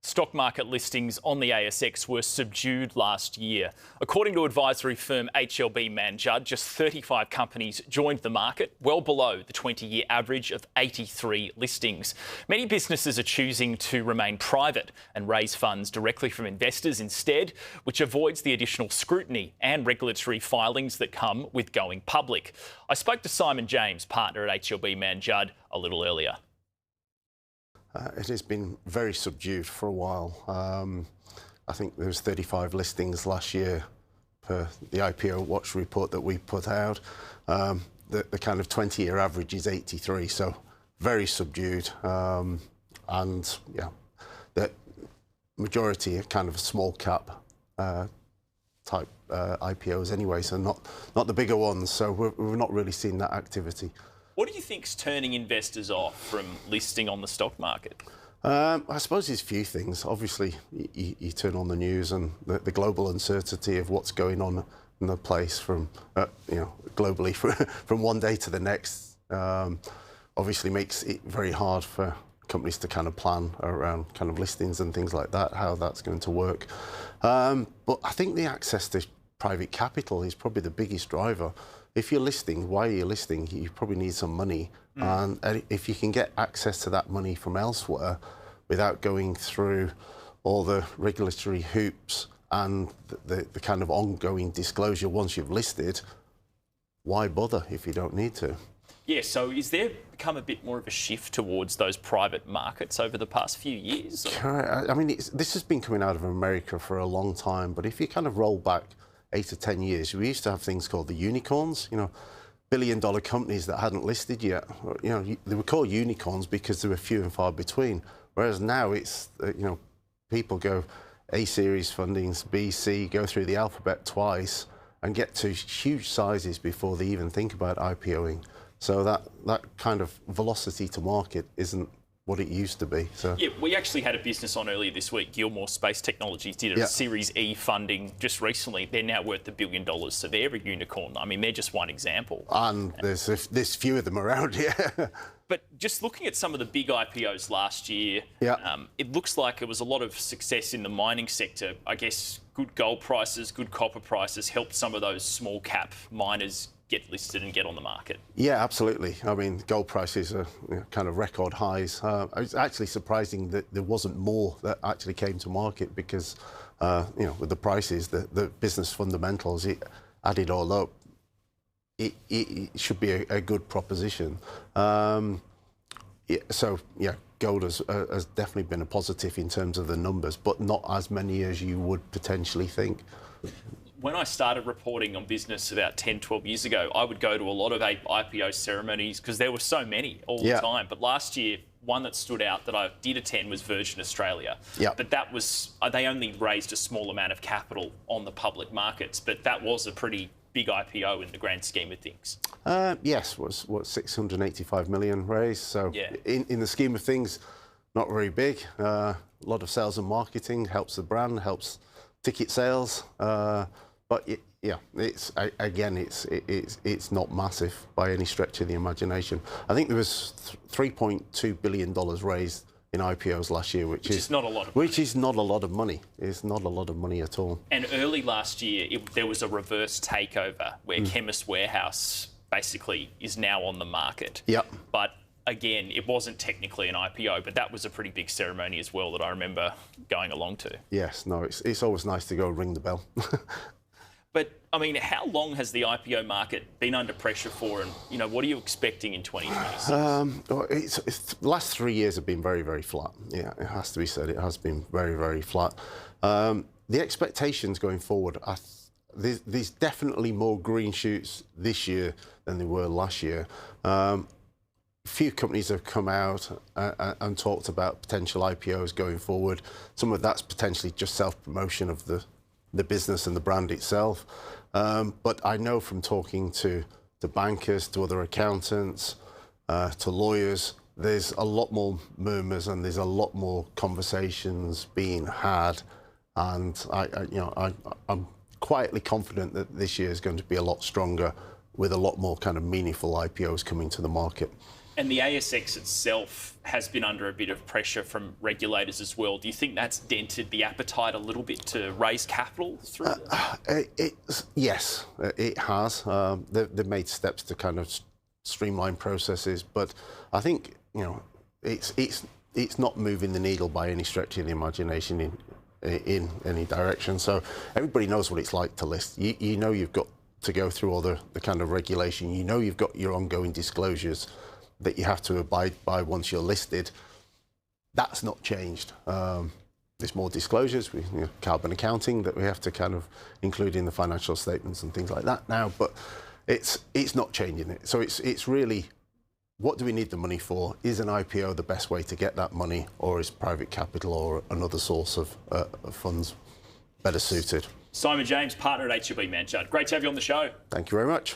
Stock market listings on the ASX were subdued last year. According to advisory firm Mann, Judd, just 35 companies joined the market, well below the 20-year average of 83 listings. Many businesses are choosing to remain private and raise funds directly from investors instead, which avoids the additional scrutiny and regulatory filings that come with going public. I spoke to Simon James, partner at Mann, Judd, a little earlier. It has been very subdued for a while. I think there was 35 listings last year per the IPO watch report that we put out. The kind of 20-year average is 83, so very subdued. And yeah, the majority are kind of small cap type IPOs anyway, so not the bigger ones. So we're not really seeing that activity. What do you think's turning investors off from listing on the stock market? I suppose there's a few things. Obviously, you turn on the news and the global uncertainty of what's going on in the place from, globally from one day to the next, obviously makes it very hard for companies to kind of plan around kind of listings and things like that, how that's going to work. But I think the access to private capital is probably the biggest driver. If you're listing, why are you listing? You probably need some money. And if you can get access to that money from elsewhere without going through all the regulatory hoops and the kind of ongoing disclosure once you've listed, why bother if you don't need to? Yeah, so is there become a bit more of a shift towards those private markets over the past few years? Correct. I mean, this has been coming out of America for a long time, but if you kind of roll back 8 to 10 years, we used to have things called the unicorns, billion-dollar companies that hadn't listed yet. They were called unicorns because they were few and far between. Whereas now it's, people go A series fundings, B, C, go through the alphabet twice and get to huge sizes before they even think about IPOing. So that kind of velocity to market isn't what it used to be. So yeah, we actually had a business on earlier this week. Gilmore Space Technologies did a Series E funding just recently. They're now worth $1 billion, so they're a unicorn. I mean, they're just one example. And there's few of them around here. But just looking at some of the big IPOs last year, it looks like it was a lot of success in the mining sector. I guess good gold prices, good copper prices helped some of those small cap miners get listed and get on the market. Yeah, absolutely. I mean, gold prices are kind of record highs. It's actually surprising that there wasn't more that actually came to market because, with the prices, the business fundamentals, it added all up. It should be a good proposition. Gold has definitely been a positive in terms of the numbers, but not as many as you would potentially think. When I started reporting on business about 10, 12 years ago, I would go to a lot of IPO ceremonies because there were so many all the time. But last year, one that stood out that I did attend was Virgin Australia. But that was, they only raised a small amount of capital on the public markets, but that was a pretty big IPO in the grand scheme of things. Yes, was 685 million raised. So in the scheme of things, not very big. A lot of sales and marketing, helps the brand, helps ticket sales. But it's not massive by any stretch of the imagination. I think there was $3.2 billion raised in IPOs last year, which is not a lot of money. Which is not a lot of money. It's not a lot of money at all. And early last year, there was a reverse takeover where Chemist Warehouse basically is now on the market. But again, it wasn't technically an IPO, but that was a pretty big ceremony as well that I remember going along to. Yes, no, it's always nice to go ring the bell. But, I mean, how long has the IPO market been under pressure for, and, what are you expecting in 2026? The last 3 years have been very, very flat. Yeah, it has to be said. It has been very, very flat. The expectations going forward, there's definitely more green shoots this year than there were last year. Few companies have come out and talked about potential IPOs going forward. Some of that's potentially just self-promotion of the business and the brand itself. But I know from talking to bankers, to other accountants, to lawyers, there's a lot more murmurs and there's a lot more conversations being had. And I'm quietly confident that this year is going to be a lot stronger with a lot more kind of meaningful IPOs coming to the market. And the ASX itself has been under a bit of pressure from regulators as well. Do you think that's dented the appetite a little bit to raise capital through? Yes, it has. They've made steps to kind of streamline processes, but I think it's not moving the needle by any stretch of the imagination in any direction. So everybody knows what it's like to list. You know you've got to go through all the kind of regulation. You know you've got your ongoing disclosures that you have to abide by once you're listed. That's not changed. There's more disclosures, carbon accounting that we have to kind of include in the financial statements and things like that now, but it's not changing it. So it's really, what do we need the money for? Is an IPO the best way to get that money, or is private capital or another source of funds better suited? Simon James, partner at HLB Mann, Judd. Great to have you on the show. Thank you very much.